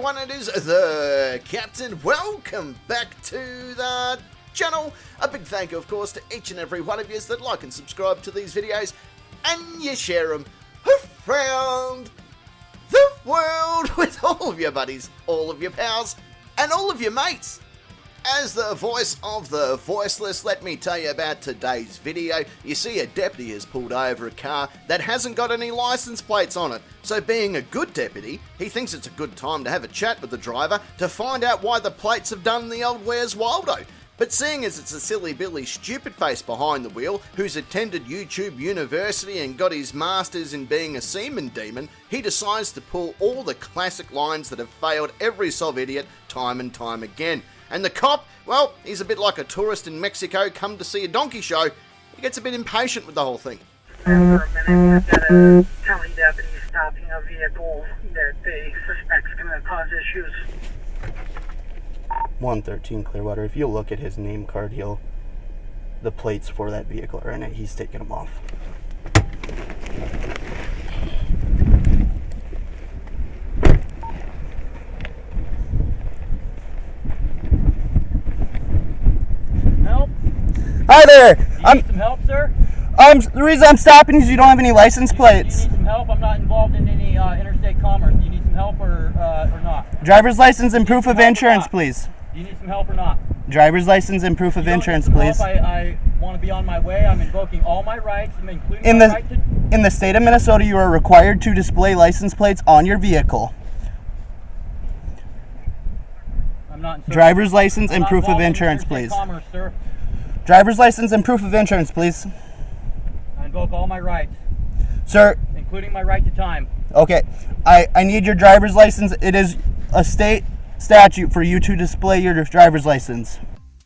everyone, it is the Captain. Welcome back to the channel. A big thank you, of course, to each and every one of you that like and subscribe to these videos and you share them around the world with all of your buddies, all of your pals, and all of your mates. As the voice of the voiceless, let me tell you about today's video. You see, a deputy has pulled over a car that hasn't got any license plates on it. So being a good deputy, he thinks it's a good time to have a chat with the driver to find out why the plates have done the old Where's Waldo. But seeing as it's a silly Billy stupid face behind the wheel who's attended YouTube University and got his masters in being a seaman demon, he decides to pull all the classic lines that have failed every SovIdiot time and time again. And the cop, well, he's a bit like a tourist in Mexico come to see a donkey show. He gets a bit impatient with the whole thing. For a minute, we've got a county deputy stopping a vehicle that they suspect's going to cause issues. 113 Clearwater. If you look at his name card, the plates for that vehicle are in it. He's taking them off. Help? Hi there. You need some help, sir? The reason I'm stopping is you don't have any license plates. You need some help? I'm not involved in any interstate commerce. Do you need some help or not? Driver's license and proof of insurance, please. Do you need some help or not? Driver's license and proof of insurance, please. I want to be on my way. I'm invoking all my rights, including my right to... In the state of Minnesota, you are required to display license plates on your vehicle. I'm not... Driver's license and proof of insurance, please. Commerce, sir. Driver's license and proof of insurance, please. I invoke all my rights. Sir. Including my right to time. Okay. I need your driver's license. It is a state statute for you to display your driver's license.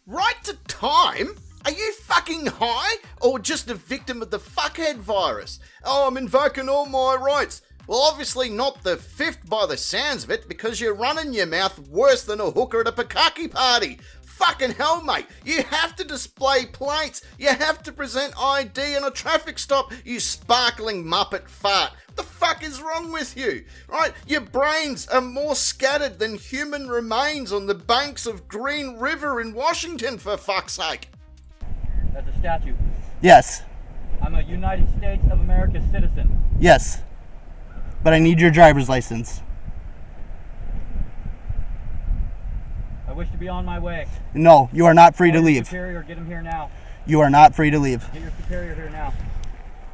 Right to time? Are you fucking high? Or just a victim of the fuckhead virus? Oh, I'm invoking all my rights. Well, obviously not the fifth by the sounds of it, because you're running your mouth worse than a hooker at a Pukaki party. Fucking hell, mate. You have to display plates. You have to present ID on a traffic stop, you sparkling muppet fart. What the fuck is wrong with you? Right? Your brains are more scattered than human remains on the banks of Green River in Washington, for fuck's sake. That's a statute. Yes. I'm a United States of America citizen. Yes. But I need your driver's license. I wish to be on my way. No, you are not free to leave. Superior, get him here now. You are not free to leave. Get your superior here now.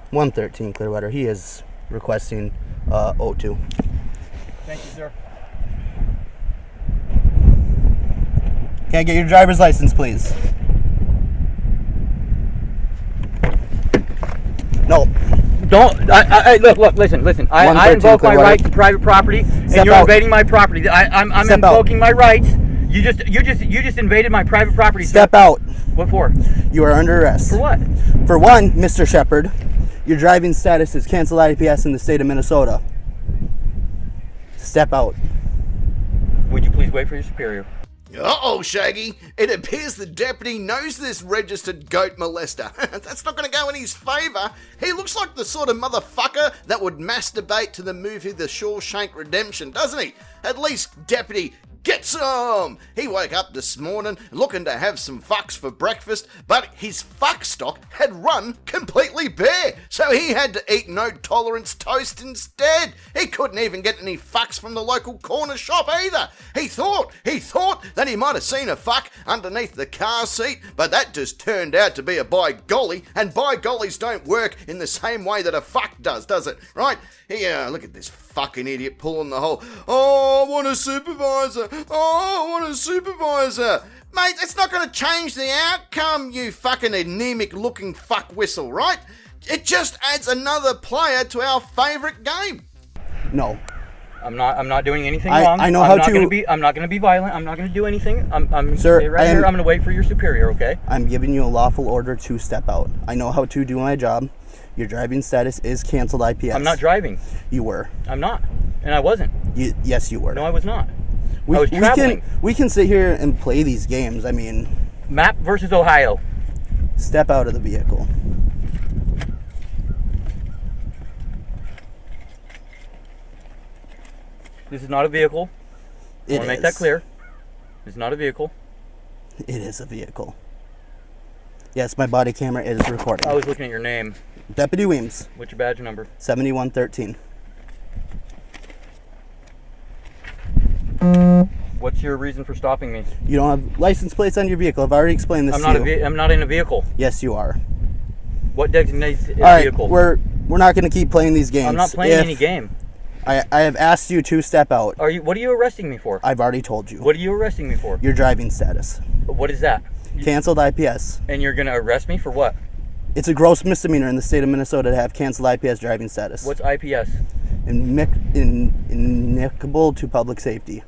113 Clearwater. He is requesting O2. Thank you, sir. Can I get your driver's license, please? No. Don't. Look. Listen. I invoke my right to private property, and you're invading my property. I'm invoking my rights. You just invaded my private property. Step out. What for? You are under arrest. For what? For one, Mr. Shepard, your driving status is canceled IPS in the state of Minnesota. Step out. Would you please wait for your superior? Uh-oh, Shaggy. It appears the deputy knows this registered goat molester. That's not going to go in his favour. He looks like the sort of motherfucker that would masturbate to the movie The Shawshank Redemption, doesn't he? At least, deputy, get some! He woke up this morning looking to have some fucks for breakfast, but his fuck stock had run completely bare, so he had to eat no-tolerance toast instead. He couldn't even get any fucks from the local corner shop either. He thought that he might have seen a fuck underneath the car seat, but that just turned out to be a by golly, and by gollies don't work in the same way that a fuck does it? Right? Yeah, look at this fucking idiot pulling the whole, oh, I want a supervisor. Oh, I want a supervisor. Mate, that's not going to change the outcome, you fucking anemic looking fuck whistle, right? It just adds another player to our favourite game. No. I'm not doing anything wrong. I know I'm how not to... I'm not going to be violent. I'm not going to do anything. I'm Sir, stay right here. I'm going to wait for your superior, okay? I'm giving you a lawful order to step out. I know how to do my job. Your driving status is canceled IPS. I'm not driving. You were. I'm not. And I wasn't. Yes, you were. No, I was not. I was traveling. We can sit here and play these games. I mean... Map versus Ohio. Step out of the vehicle. This is not a vehicle. I want to make that clear. It's not a vehicle. It is a vehicle. Yes, my body camera is recording. I was looking at your name. Deputy Weems. What's your badge number? 7113. What's your reason for stopping me? You don't have license plates on your vehicle. I've already explained this to you. I'm not in a vehicle. Yes, you are. What designates a vehicle? We're not going to keep playing these games. I'm not playing any game. I have asked you to step out. What are you arresting me for? I've already told you. What are you arresting me for? Your driving status. What is that? Canceled IPS. And you're going to arrest me for what? It's a gross misdemeanor in the state of Minnesota to have canceled IPS driving status. What's IPS? Inimical to public safety.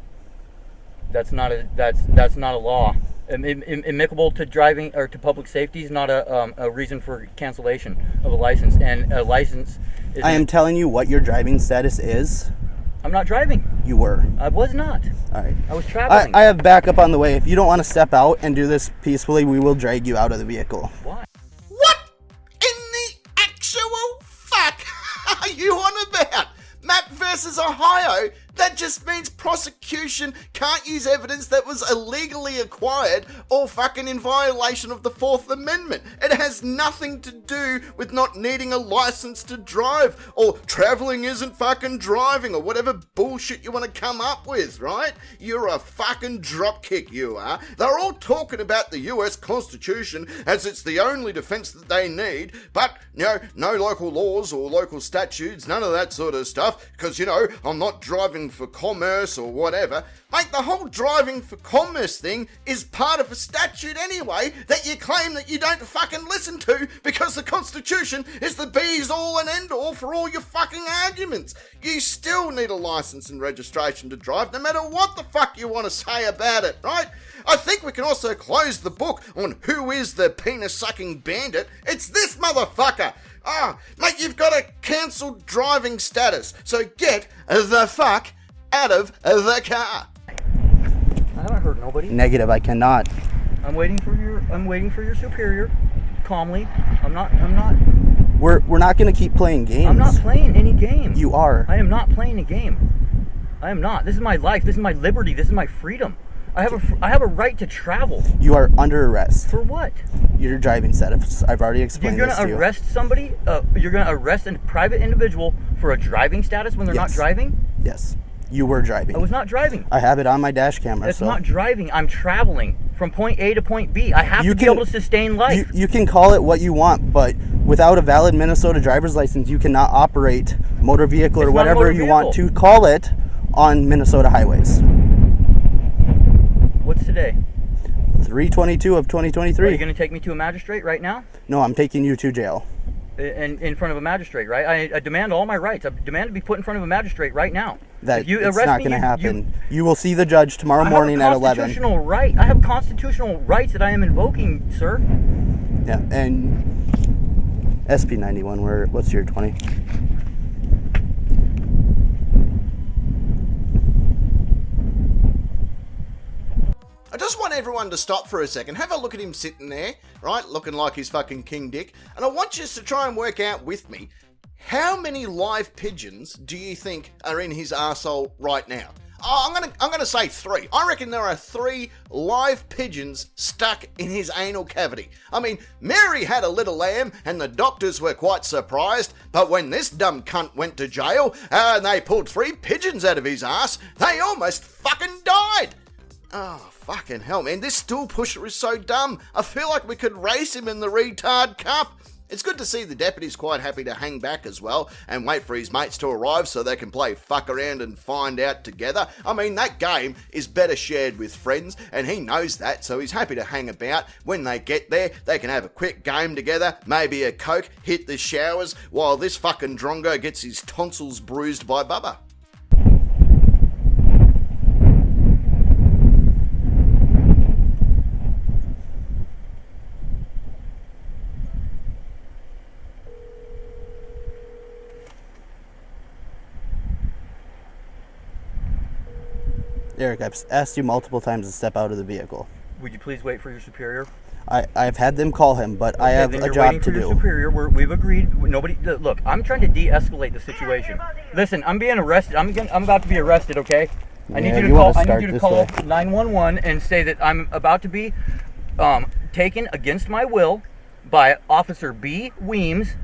That's not a law. Amicable to driving or to public safety is not a reason for cancellation of a license. And a license is... I am telling you what your driving status is. I'm not driving. You were. I was not. All right. I was traveling. I have backup on the way. If you don't want to step out and do this peacefully, we will drag you out of the vehicle. Why? What in the actual fuck are you on about? Map versus Ohio? That just means prosecution can't use evidence that was illegally acquired or fucking in violation of the Fourth Amendment. It has nothing to do with not needing a license to drive or traveling isn't fucking driving or whatever bullshit you want to come up with, right? You're a fucking dropkick, you are. They're all talking about the US Constitution as it's the only defense that they need, but, no local laws or local statutes, none of that sort of stuff, because, I'm not driving for commerce or whatever. Mate, the whole driving for commerce thing is part of a statute anyway that you claim that you don't fucking listen to because the Constitution is the be's all and end all for all your fucking arguments. You still need a license and registration to drive no matter what the fuck you want to say about it, right? I think we can also close the book on who is the penis-sucking bandit. It's this motherfucker. Mate, you've got a cancelled driving status, so get the fuck out of the car. I haven't hurt nobody. Negative, I cannot. I'm waiting for your superior. Calmly. I'm not. We're not going to keep playing games. I'm not playing any game. You are. I am not playing a game. I am not. This is my life. This is my liberty. This is my freedom. I have a right to travel. You are under arrest. For what? Your driving status. I've already explained this to you. You're going to arrest somebody? You're going to arrest a private individual for a driving status when they're not driving? Yes. You were driving. I was not driving. I have it on my dash camera. It's not driving. I'm traveling from point A to point B. I have to be able to sustain life. You can call it what you want, but without a valid Minnesota driver's license, you cannot operate motor vehicle or whatever you want to call it on Minnesota highways. What's today? 3/22 of 2023. Are you going to take me to a magistrate right now? No, I'm taking you to jail. In front of a magistrate, right? I demand all my rights. I demand to be put in front of a magistrate right now. It's not going to happen. You will see the judge tomorrow morning at 11. I have constitutional rights that I am invoking, sir. Yeah, and SP 91. What's your 20? I just want everyone to stop for a second. Have a look at him sitting there, right? Looking like he's fucking King Dick. And I want you to try and work out with me, how many live pigeons do you think are in his arsehole right now? I'm gonna say 3. I reckon there are 3 live pigeons stuck in his anal cavity. I mean, Mary had a little lamb and the doctors were quite surprised, but when this dumb cunt went to jail and they pulled 3 pigeons out of his ass, they almost fucking died. Oh, fucking hell, man. This stool pusher is so dumb. I feel like we could race him in the retard cup. It's good to see the deputy's quite happy to hang back as well and wait for his mates to arrive so they can play fuck around and find out together. I mean, that game is better shared with friends and he knows that, so he's happy to hang about. When they get there, they can have a quick game together, maybe a coke, hit the showers, while this fucking drongo gets his tonsils bruised by Bubba. Eric, I've asked you multiple times to step out of the vehicle. Would you please wait for your superior? I've had them call him, but I have a job to do. Your superior. We've agreed. Nobody. Look, I'm trying to de-escalate the situation. Listen, I'm being arrested. I'm about to be arrested. Okay. I need you to call 911 and say that I'm about to be taken against my will by Officer B. Weems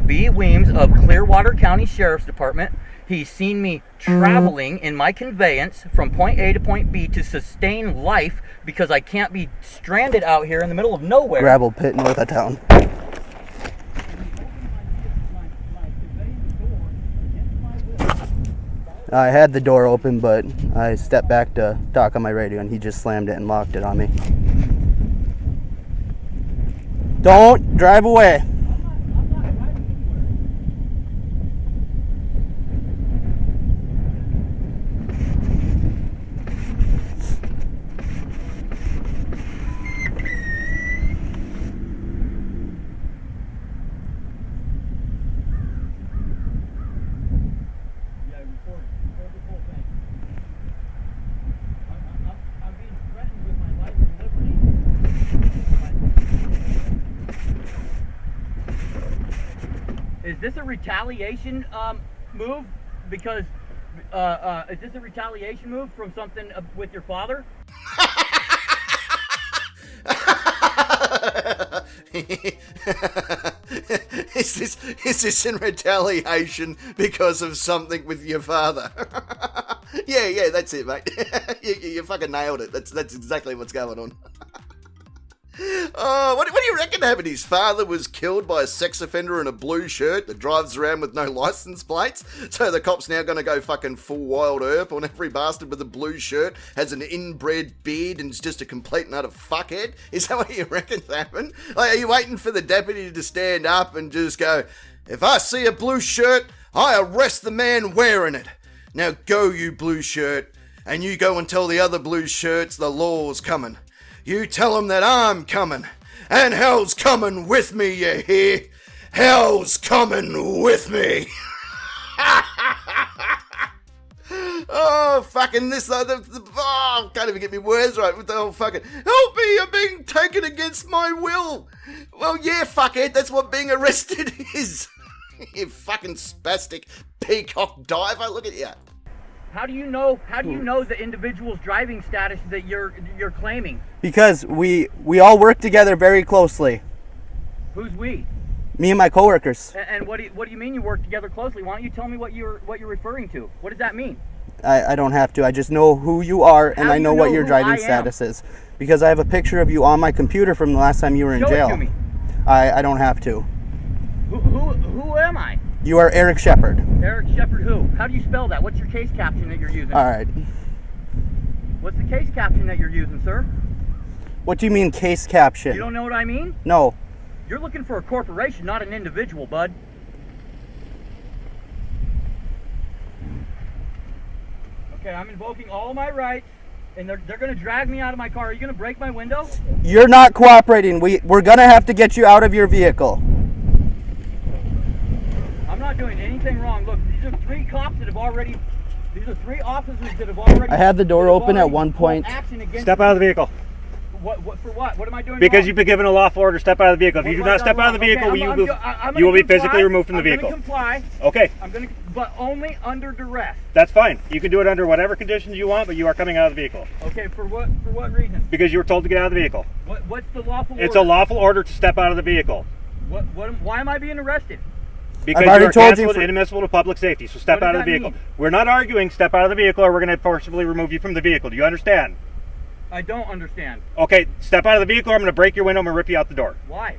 B. Weems of Clearwater County Sheriff's Department. He's seen me traveling in my conveyance from point A to point B to sustain life because I can't be stranded out here in the middle of nowhere. Gravel pit north of town. I had the door open, but I stepped back to talk on my radio, and he just slammed it and locked it on me. Don't drive away. Is this a retaliation move? Because is this a retaliation move from something with your father? Is this in retaliation because of something with your father? yeah, that's it, mate. you fucking nailed it. That's exactly what's going on. Oh, what do you reckon happened? His father was killed by a sex offender in a blue shirt that drives around with no license plates. So the cop's now going to go fucking full wild earp on every bastard with a blue shirt, has an inbred beard and is just a complete and utter fuckhead? Is that what you reckon's happened? Like, are you waiting for the deputy to stand up and just go, if I see a blue shirt, I arrest the man wearing it. Now go, you blue shirt, and you go and tell the other blue shirts the law's coming. You tell them that I'm coming, and hell's coming with me, you hear? Hell's coming with me. Oh, fucking this, I can't even get my words right with the whole fucking, help me, I'm being taken against my will. Well, yeah, fuckhead, that's what being arrested is. You fucking spastic peacock diver, look at you. How do you know the individual's driving status that you're claiming? Because we all work together very closely. Who's we? Me and my coworkers. And what do you mean you work together closely? Why don't you tell me what you're referring to? What does that mean? I don't have to. I just know who you are, and I know what your driving status is. Because I have a picture of you on my computer from the last time you were in jail. Show it to me. I don't have to. Who am I? You are Eric Shepard. Eric Shepard who? How do you spell that? What's your case caption that you're using? All right. What's the case caption that you're using, sir? What do you mean case caption? You don't know what I mean? No. You're looking for a corporation, not an individual, bud. Okay, I'm invoking all my rights, and they're going to drag me out of my car. Are you going to break my window? You're not cooperating. We're going to have to get you out of your vehicle. I'm not doing anything wrong. Look, these are three cops that have already... These are three officers that have already... I had the door open at one point. Step out of the vehicle. What for what? What am I doing Because wrong? you've been given a lawful order to step out of the vehicle. If you do not step out of the vehicle, okay, you will be physically removed from the vehicle. I'm going to comply. Okay. But only under duress. That's fine. You can do it under whatever conditions you want, but you are coming out of the vehicle. Okay, for what reason? Because you were told to get out of the vehicle. What's the lawful order? It's a lawful order to step out of the vehicle. Why am I being arrested? Because you are canceled and inadmissible to public safety, so step out of the vehicle. Mean? We're not arguing step out of the vehicle or we're going to forcibly remove you from the vehicle. Do you understand? I don't understand. Okay, step out of the vehicle or I'm going to break your window and rip you out the door. Why?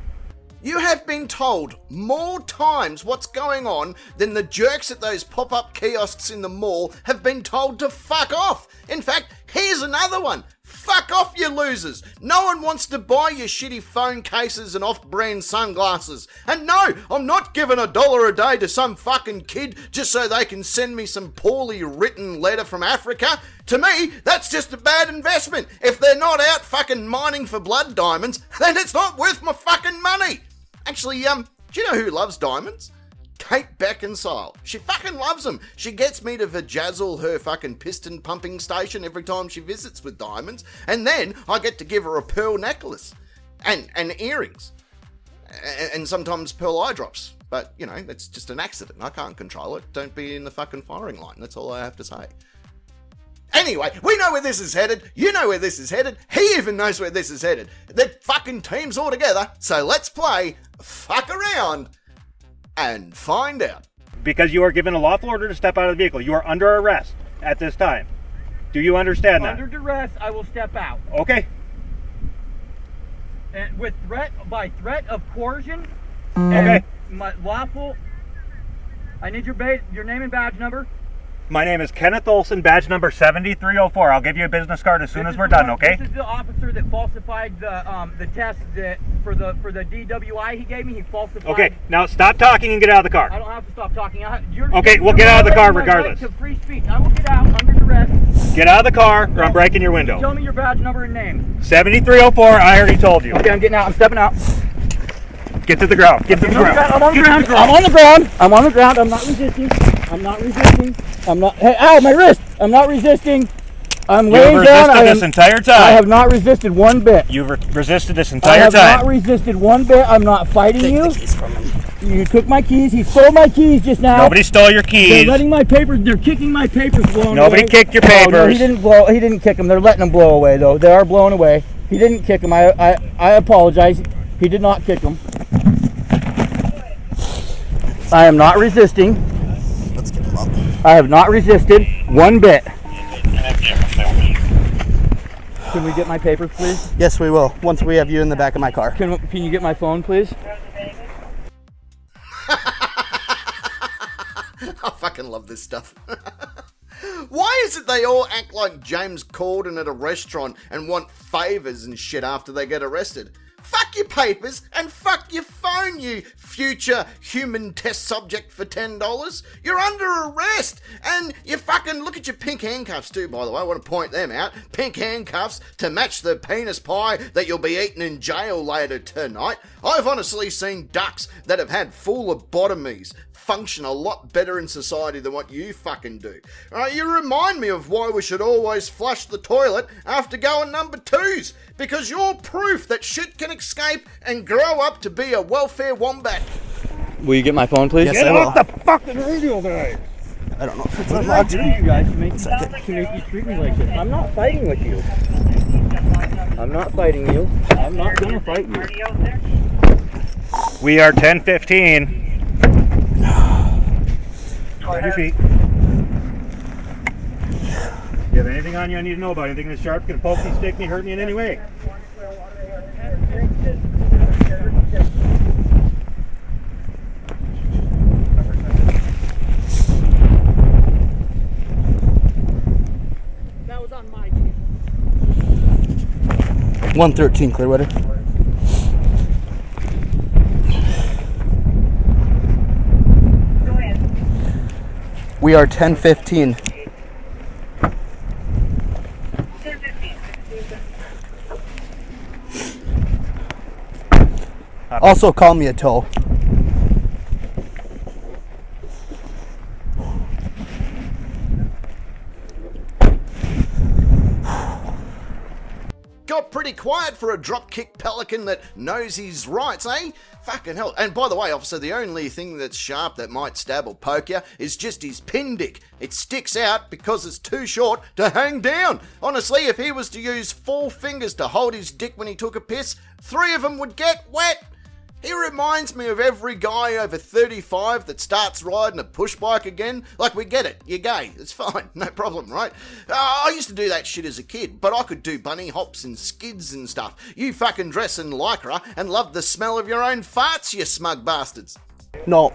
You have been told more times what's going on than the jerks at those pop-up kiosks in the mall have been told to fuck off. In fact, here's another one. Fuck off, you losers. No one wants to buy your shitty phone cases and off-brand sunglasses. And no, I'm not giving $1 a day to some fucking kid just so they can send me some poorly written letter from Africa. To me, that's just a bad investment. If they're not out fucking mining for blood diamonds, then it's not worth my fucking money. Actually, do you know who loves diamonds? Kate Beckinsale. She fucking loves them. She gets me to vajazzle her fucking piston pumping station every time she visits with diamonds, and then I get to give her a pearl necklace and earrings and sometimes pearl eye drops But, you know, it's just an accident. I can't control it. Don't be in the fucking firing line. That's all I have to say. Anyway, we know where this is headed. You know where this is headed. He even knows where this is headed. The fucking team's all together. So let's play fuck around and find out. Because you are given a lawful order to step out of the vehicle. You are under arrest at this time. Do you understand that? Under duress, I will step out. Okay. And with by threat of coercion. Okay. My lawful. I need your name and badge number. My name is Kenneth Olson, badge number 7304. I'll give you a business card as soon as we're done, okay? This is the officer that falsified the test that for the DWI he gave me. He falsified. Okay, now stop talking and get out of the car. I don't have to stop talking. Okay, we'll get out of the car regardless. Right to free speech. I will get out under duress. Get out of the car or I'm breaking your window. Tell me your badge number and name. 7304, I already told you. Okay, I'm getting out. I'm stepping out. Get to the ground. Get to the ground. I'm on the ground. I'm on the ground. I'm on the ground. I'm not resisting. I'm not resisting. I'm not. Hey, ow, my wrist. I'm not resisting. I'm laying down. You've resisted this entire time. I have not resisted one bit. You've resisted this entire time. I have not resisted one bit. I'm not fighting you. Take the keys from him. You took my keys. He stole my keys just now. Nobody stole your keys. They're letting my papers. They're kicking my papers blowing Nobody away. kicked your papers. No, he didn't blow. He didn't kick them. They're letting them blow away though. They are blowing away. He didn't kick them. I apologize. He did not kick them. I am not resisting. Let's get him up. I have not resisted one bit. Can we get my papers, please? Yes, we will. Once we have you in the back of my car. Can you get my phone, please? I fucking love this stuff. Why is it they all act like James Corden at a restaurant and want favours and shit after they get arrested? Fuck your papers and fuck your phone, you future human test subject for $10. You're under arrest. And you fucking look at your pink handcuffs too, by the way. I want to point them out. Pink handcuffs to match the penis pie that you'll be eating in jail later tonight. I've honestly seen ducks that have had full lobotomies function a lot better in society than what you fucking do. You remind me of why we should always flush the toilet after going number twos, because you're proof that shit can escape and grow up to be a welfare wombat. Will you get my phone, please? Yes, Get I will. off the fucking radio guy. I don't know if it's What did I unlocked. do to you guys to make you treat me like this? I'm not fighting with you. I'm not fighting you. I'm not gonna fight you. We are 10:15. On your feet. You have anything on you I need to know about? Anything that's sharp, can poke me, stick me, hurt me in any way? That was on my channel. 113 Clearwater. We are 10:15. Also call me a tow. Got pretty quiet for a dropkick pelican that knows his rights, eh? Fucking hell. And by the way, officer, the only thing that's sharp that might stab or poke you is just his pin dick. It sticks out because it's too short to hang down. Honestly, if he was to use 4 fingers to hold his dick when he took a piss, 3 of them would get wet. He reminds me of every guy over 35 that starts riding a push bike again. Like, we get it, you're gay, it's fine, no problem, right? I used to do that shit as a kid, but I could do bunny hops and skids and stuff. You fucking dress in lycra and love the smell of your own farts, you smug bastards. No.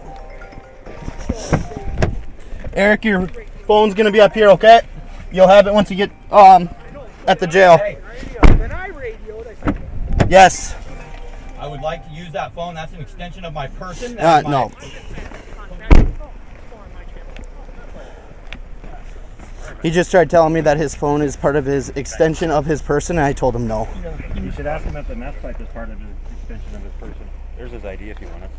Eric, your phone's gonna be up here, okay? You'll have it once you get at the jail. Yes. I would like to use that phone. That's an extension of my person. No. He just tried telling me that his phone is part of his extension of his person, and I told him no. You should ask him if the meth pipe is part of his extension of his person. There's his ID if you want it.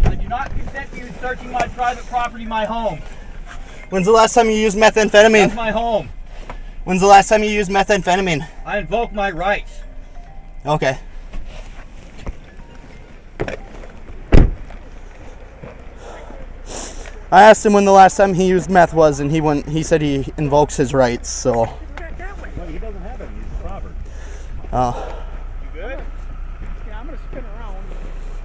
I do not consent to you searching my private property, my home. When's the last time you used methamphetamine? That's my home. When's the last time you used methamphetamine? I invoke my rights. Okay. I asked him when the last time he used meth was, and he said he invokes his rights, so. Well, he doesn't have it. He's a robber. Oh. You good? Yeah, I'm gonna spin around.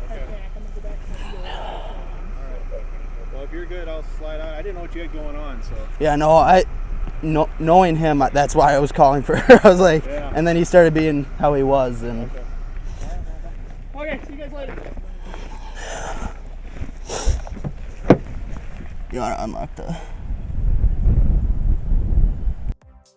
Head back. I'm gonna go back to the Alright. Well, if you're good, I'll slide out. I didn't know what you had going on, so. Yeah, no, knowing him, that's why I was calling for her. I was like, Yeah. and then he started being how he was, and. Okay, see you guys later. You want to unlock the...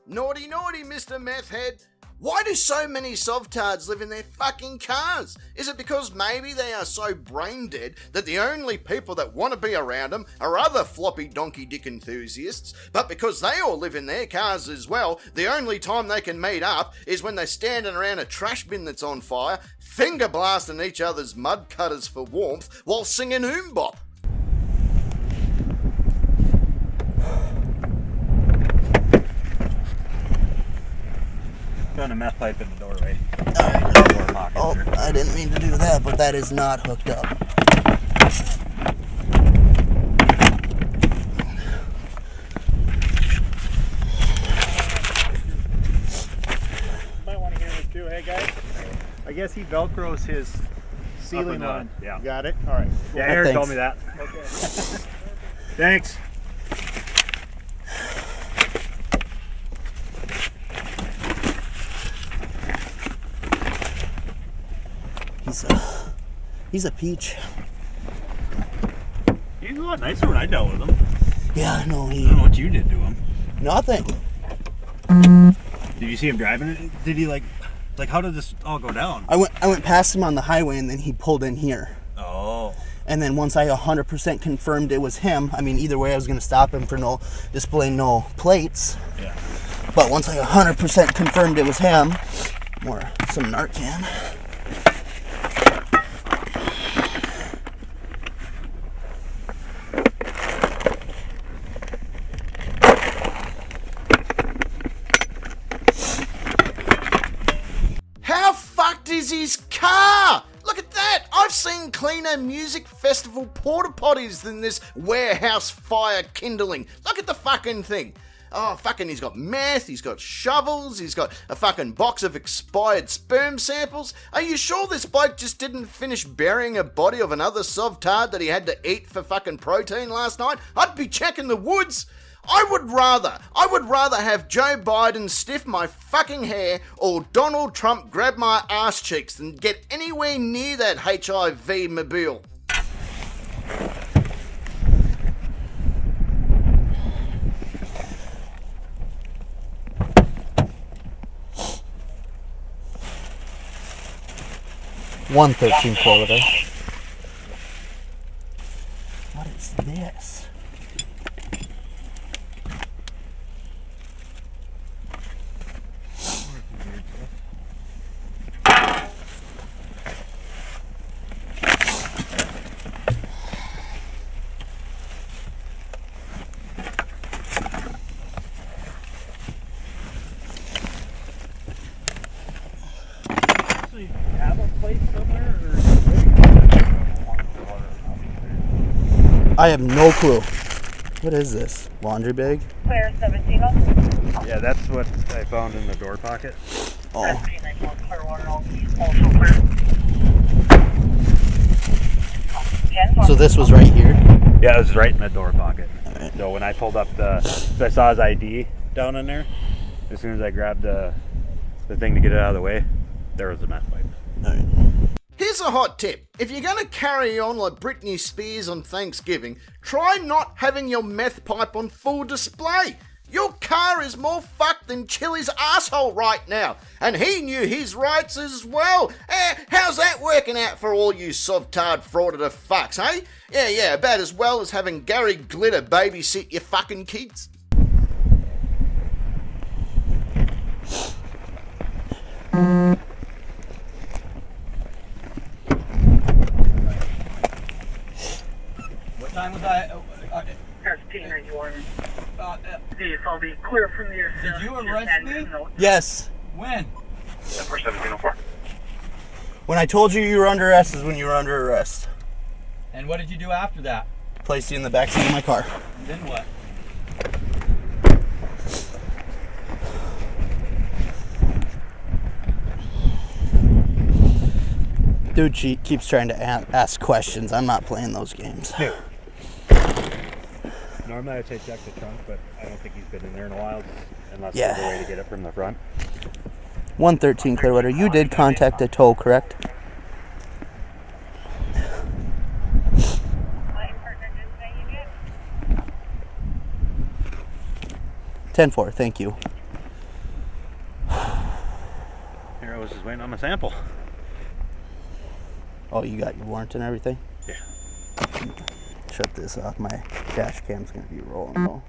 Naughty, naughty, Mr. Meth Head. Why do so many sovtards live in their fucking cars? Is it because maybe they are so brain dead that the only people that want to be around them are other floppy donkey dick enthusiasts, but because they all live in their cars as well, the only time they can meet up is when they're standing around a trash bin that's on fire, finger blasting each other's mud cutters for warmth while singing oombop? Found a meth pipe in the doorway. Oh, I didn't mean to do that, but that is not hooked up. You might want to hear this too. Hey guys, I guess he velcros his ceiling on. Yeah. You got it? All right. Yeah, Eric told me that. Okay. Thanks. He's a peach. He's a lot nicer when I dealt with him. Yeah, no, I don't know what you did to him. nothing. Did you see him driving it? Did he like how did this all go down? I went past him on the highway, and then he pulled in here. Oh. And then once I 100% confirmed it was him, I mean, either way I was going to stop him for displaying no plates. Yeah. But once I 100% confirmed it was him, or some Narcan. How fucked is his car? Look at that! I've seen cleaner music festival porta potties than this warehouse fire kindling. Look at the fucking thing. Oh, fucking, he's got meth, he's got shovels, he's got a fucking box of expired sperm samples. Are you sure this bloke just didn't finish burying a body of another sovtard that he had to eat for fucking protein last night? I'd be checking the woods. I would rather have Joe Biden stiff my fucking hair or Donald Trump grab my ass cheeks than get anywhere near that HIV mobile. $1.13 Florida. What is this? Have a place somewhere, or I have no clue. What is this? Laundry bag? Clear 17. yeah, that's what I found in the door pocket. Oh. So this was right here? Yeah, it was right in the door pocket. Alright. So when I pulled up I saw his ID down in there. As soon as I grabbed the thing to get it out of the way, there was a meth pipe. Alright. Here's a hot tip. If you're going to carry on like Britney Spears on Thanksgiving, try not having your meth pipe on full display. Your car is more fucked than Chili's asshole right now, and he knew his rights as well. How's that working out for all you sovtard frauditor fucks, eh? Yeah, about as well as having Gary Glitter babysit your fucking kids. What time was I? 1391. The be clear from your. Did you arrest me? Yes. When? 1704. When I told you you were under arrest is when you were under arrest. And what did you do after that? Placed you in the backseat of my car. And then what? Dude keeps trying to ask questions. I'm not playing those games. Normally I'd say check the trunk, but I don't think he's been in there in a while, unless Yeah. there's a way to get it from the front. 113 Clearwater. You did contact a tow, correct? 10-4, thank you. Here I was just waiting on my sample. Oh, you got your warrant and everything? Yeah. Shut this off. My dash cam's gonna be rolling though.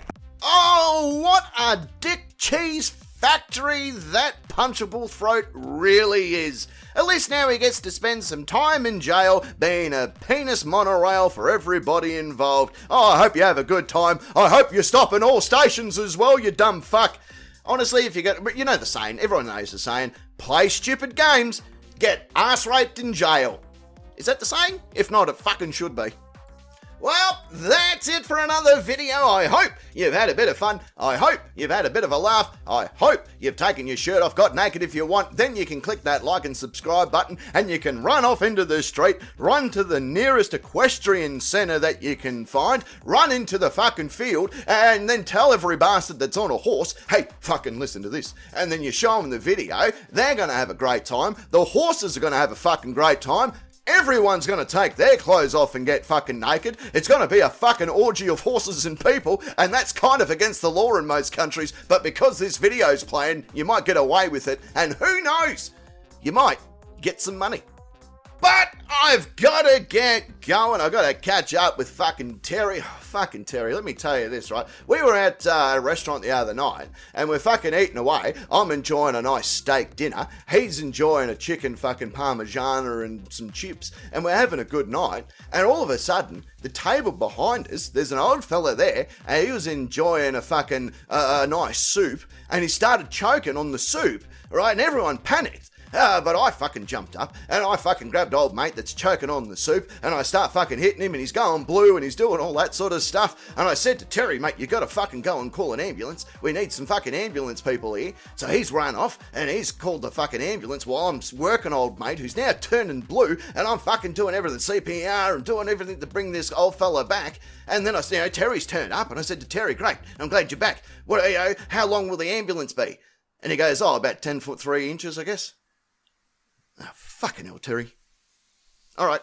Oh, what a dick cheese factory that Punchable Throat really is. At least now he gets to spend some time in jail being a penis monorail for everybody involved. Oh, I hope you have a good time. I hope you stop in all stations as well, you dumb fuck. Honestly, if you get, but you know the saying, everyone knows the saying, play stupid games, get ass raped in jail. Is that the saying? If not, it fucking should be. Well, that's it for another video. I hope you've had a bit of fun. I hope you've had a bit of a laugh. I hope you've taken your shirt off, got naked if you want. Then you can click that like and subscribe button and you can run off into the street, run to the nearest equestrian centre that you can find, run into the fucking field and then tell every bastard that's on a horse, hey, fucking listen to this. And then you show them the video. They're going to have a great time. The horses are going to have a fucking great time. Everyone's going to take their clothes off and get fucking naked. It's going to be a fucking orgy of horses and people, and that's kind of against the law in most countries, but because this video's playing, you might get away with it, and who knows? You might get some money. But I've got to get going. I've got to catch up with fucking Terry. Fucking Terry, let me tell you this, right? We were at a restaurant the other night, and we're fucking eating away. I'm enjoying a nice steak dinner. He's enjoying a chicken fucking parmigiana and some chips, and we're having a good night. And all of a sudden, the table behind us, there's an old fella there, and he was enjoying a fucking a nice soup, and he started choking on the soup, right? And everyone panicked. But I fucking jumped up and I fucking grabbed old mate that's choking on the soup and I start fucking hitting him and he's going blue and he's doing all that sort of stuff. And I said to Terry, mate, you gotta fucking go and call an ambulance. We need some fucking ambulance people here. So he's run off and he's called the fucking ambulance while I'm working old mate who's now turning blue and I'm fucking doing everything, CPR and doing everything to bring this old fella back. And then Terry's turned up and I said to Terry, great, I'm glad you're back. How long will the ambulance be? And he goes, about 10 foot 3 inches, I guess. Oh, fucking hell, Terry. All right.